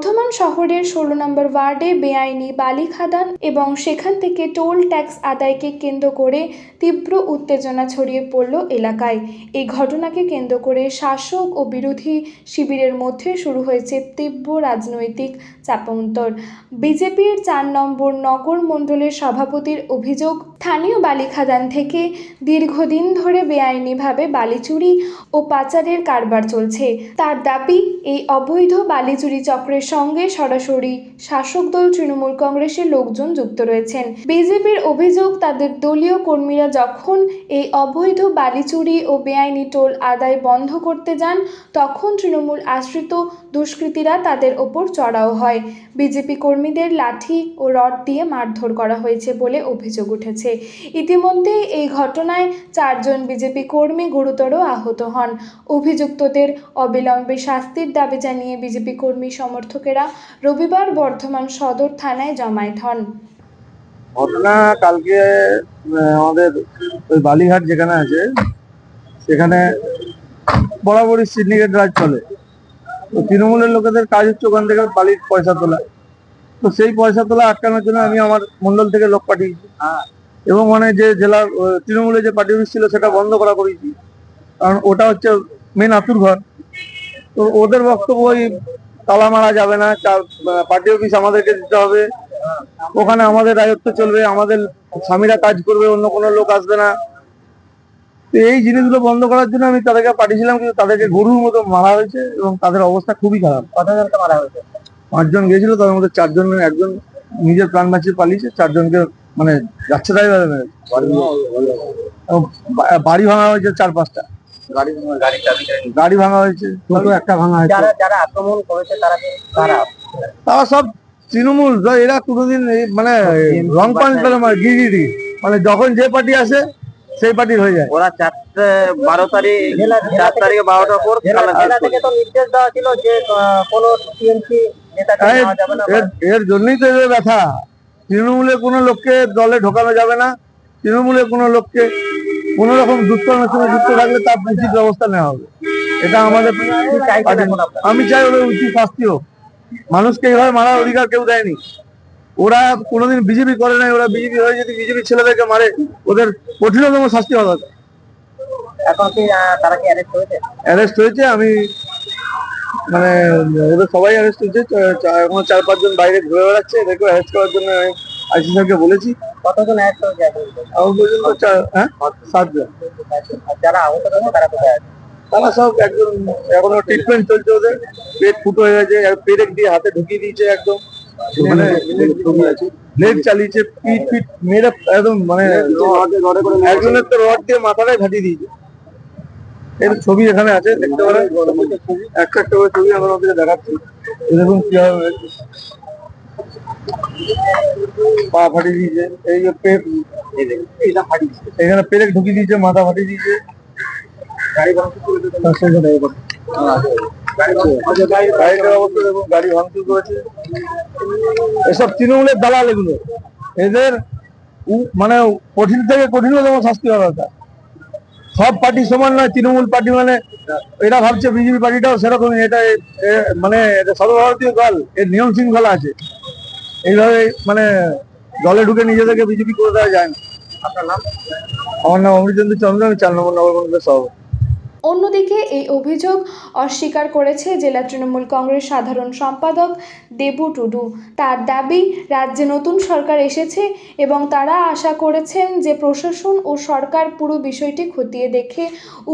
বর্ধমান শহরের 16 নম্বর ওয়ার্ডে বেআইনি বালি খাদান এবং সেখান থেকে টোল ট্যাক্স আদায়কে কেন্দ্র করে তীব্র উত্তেজনা ছড়িয়ে পড়ল এলাকায়। এই ঘটনাকে কেন্দ্র করে শাসক ও বিরোধী শিবিরের মধ্যে শুরু হয়েছে তীব্র রাজনৈতিক চাপান্তর। বিজেপির 4 নম্বর নগর মণ্ডলের সভাপতির অভিযোগ, স্থানীয় বালি খাদান থেকে দীর্ঘদিন ধরে বেআইনিভাবে বালি চুরি ও পাচারের কারবার চলছে। তার দাবি, এই অবৈধ বালি চুরি চক্রের সঙ্গে সরাসরি শাসক দল তৃণমূল কংগ্রেসের লোকজন যুক্ত রয়েছেন। বিজেপির অভিযোগ, তাদের দলীয় কর্মীরা যখন এই অবৈধ বালি চুরি ও বেআইনি টোল আদায় বন্ধ করতে যান, তখন তৃণমূল আশ্রিত দুষ্কৃতীরা তাদের ওপর চড়াও হয়। বিজেপি কর্মীদের লাঠি ও রড দিয়ে মারধর করা হয়েছে বলে অভিযোগ উঠেছে। ইতিমধ্যে এই ঘটনায় 4 জন বিজেপি কর্মী গুরুতর আহত হন। অভিযুক্তদের অবিলম্বে শাস্তির দাবি জানিয়ে বিজেপি কর্মী সমর্থকেরা রবিবার বর্ধমান সদর থানায় জমায়েত হন। ঘটনা কালকে আমাদের ওই বালিঘাট যেখানে আছে সেখানে বরাবরই সিন্ডিকেট রাজ চলে। তো তৃণমূলের লোকেদের কাজ হচ্ছে ওখান থেকে বালির পয়সা তোলা। তো সেই পয়সা তোলা আটকানোর জন্য আমি আমার মন্ডল থেকে লোক পাঠিয়েছি এবং মানে যে জেলা তৃণমূলের যে পার্টি অফিস ছিল সেটা বন্ধ করা করেছি, কারণ ওটা হচ্ছে মেন আতুর ঘর। তো ওদের বক্তব্য ওই তালা মারা যাবে না, পার্টি অফিস আমাদেরকে দিতে হবে, ওখানে আমাদের রাজত্ব চলবে, আমাদের স্বামীরা কাজ করবে, অন্য কোনো লোক আসবে না। তো এই জিনিসগুলো বন্ধ করার জন্য আমি তাদেরকে পাঠিয়েছিলাম, কিন্তু তাদেরকে গরুর মতো মারা হয়েছে এবং তাদের অবস্থা খুবই খারাপ। কতজনকে মারা হয়েছে? 5 জন গিয়েছিল, তাদের মধ্যে 4 জন, একজন নিজের প্রাণ বাঁচিয়ে পালিয়েছে, 4 জনকে মানে যাচ্ছে তাই বাড়ি ভাঙা হয়েছে, 4-5টা গাড়ি ভাঙা হয়েছে, ছোট একটা ভাঙা হয়েছে। যারা আক্রমণ করেছে তারা সব তৃণমূল। এরা কোনোদিন মানে রং পাল্ট গিরিগিরি, মানে যখন যে পার্টি আসে সেই পার্টির হয়ে যায়। ওরা 4 তারিখে 12টার পর থেকে তো নির্দেশ দেওয়া ছিল যে কোনো টিএমসি নেতাকে নেওয়া যাবে না। এর জন্যই তো এদের ব্যথা। তৃণমূলের কোনো লোককে দলে ঢোকানো যাবে না, তৃণমূলের কোনো লোককে কোন রকম দুষ্কর্মের সঙ্গে যুক্ত থাকলে তার উচিত ব্যবস্থা নেওয়া হবে। এটা আমাদের, আমি চাই ওদের উচিত শাস্তি হোক। মানুষকে এইভাবে মারার অধিকার কেউ দেয়নি। ওরা কোনোদিন বিজেপি করে নাই, ওরা বিজেপি হয়ে যদি বিজেপি ছেলেদেরকে মারে, ওদের কঠিনতম শাস্তি হওয়া দরকার। এখন কি তারা কি অ্যারেস্ট হয়েছে? আমি মানে ওদের সবাই অ্যারেস্ট হয়েছে, এখনো 4-5 জন বাইরে ঘুরে বেড়াচ্ছে, এদেরকে অ্যারেস্ট করার জন্য আমি আইসি স্যারকে বলেছি। কতজন অ্যারেস্ট হয়েছে এখন পর্যন্ত 7 জন। যারা আহত হয়েছে তারা কোথায় আছে? তারা সব একদম এখনো ট্রিটমেন্ট চলছে, ওদের পেট ফুটো হয়ে গেছে, পেরেক দিয়ে হাতে ঢুকিয়ে দিয়েছে, একদম মানে লেগ চালিয়েছে, পিট মেরে একদম মানে একজনের তো রড দিয়ে মাথাটাই ফাটিয়ে দিয়েছে। এর ছবি এখানে আছে, দেখতে পারেন, একটা করে ছবি এখন আপনাদের দেখাচ্ছি। এরকম কিভাবে পা ফাটিয়ে দিয়েছে, এই যে পেট এখানে পেরেক ঢুকিয়ে দিয়েছে, মাথা ফাটিয়ে দিয়েছে। গাড়ি ভাঙচুর করেছে। এসব তৃণমূলের দালাল এগুলো। এদের মানে কঠিন থেকে কঠিনতম শাস্তি হওয়া দরকার। সব পার্টি সমান নয়, তৃণমূল পার্টি মানে এরা ভাবছে বিজেপি পার্টিটাও সেরকমই। এটা মানে সর্বভারতীয় দল, এর নিয়ম শৃঙ্খলা আছে। এইভাবে মানে দলে ঢুকে নিজেদেরকে বিজেপি করে দেওয়া যায় না। আপনার নাম? আমার নাম অমৃতচন্দ্র চন্দ্র, আমি 4 নম্বর নগর মন্ডলের সভাপতি। অন্যদিকে এই অভিযোগ অস্বীকার করেছে জেলা তৃণমূল কংগ্রেস সাধারণ সম্পাদক দেবু টুডু। তার দাবি, রাজ্যে নতুন সরকার এসেছে এবং তারা আশা করেছেন যে প্রশাসন ও সরকার পুরো বিষয়টি খতিয়ে দেখে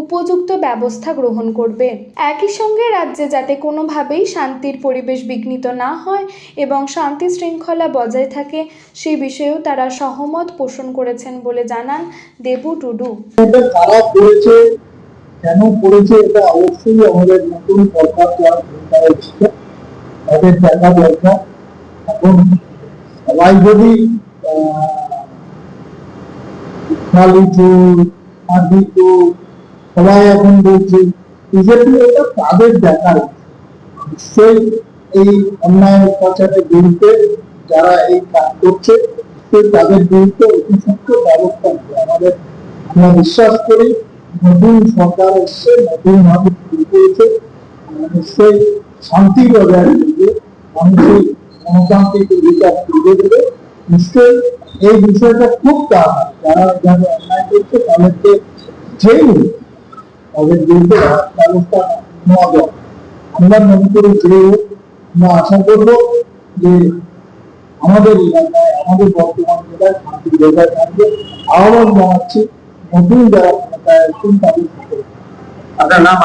উপযুক্ত ব্যবস্থা গ্রহণ করবে। একই সঙ্গে রাজ্যে যাতে কোনোভাবেই শান্তির পরিবেশ বিঘ্নিত না হয় এবং শান্তি শৃঙ্খলা বজায় থাকে, সেই বিষয়েও তারা সহমত পোষণ করেছেন বলে জানান দেবু টুডু। কেন করেছে এটা অবশ্যই আমাদের নতুন সরকার তাদের দেখা দরকার। এখন সবাই যদি সবাই এখন বলছে বিজেপি, এটা তাদের দেখার নিশ্চয়ই এই অন্যায় প্রচারের বিরুদ্ধে যারা এই কাজ করছে তাদের বিরুদ্ধে অতি সত্য ব্যবস্থা নেবে। আমরা বিশ্বাস করি নতুন সরকার এসছে, নতুন ভাবে শুরু করেছে, নিশ্চয়ই শান্তি বজায় রাখবে মানুষের গণতান্ত্রিক অধিকার ফিরিয়ে দেবে। নিশ্চয়ই এই বিষয়টা খুব কাজ, যারা যারা অন্যায় করছে তাদেরকে জেল, তাদের বিরুদ্ধে ব্যবস্থা নেওয়া যায়। আমরা মনে করি যে আমরা আশা করবো যে আমাদের এলাকায়, আমাদের বর্তমান জেলায় শান্তি বজায় থাকবে। আহ্বান জানাচ্ছি নতুন যারা ক্ষমতায় আসছেন তাদের সাথে আপনার নাম?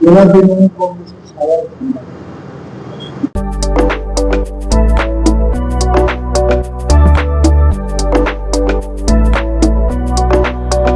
জেলা তৃণমূল কংগ্রেসের সাধারণ সম্পাদক।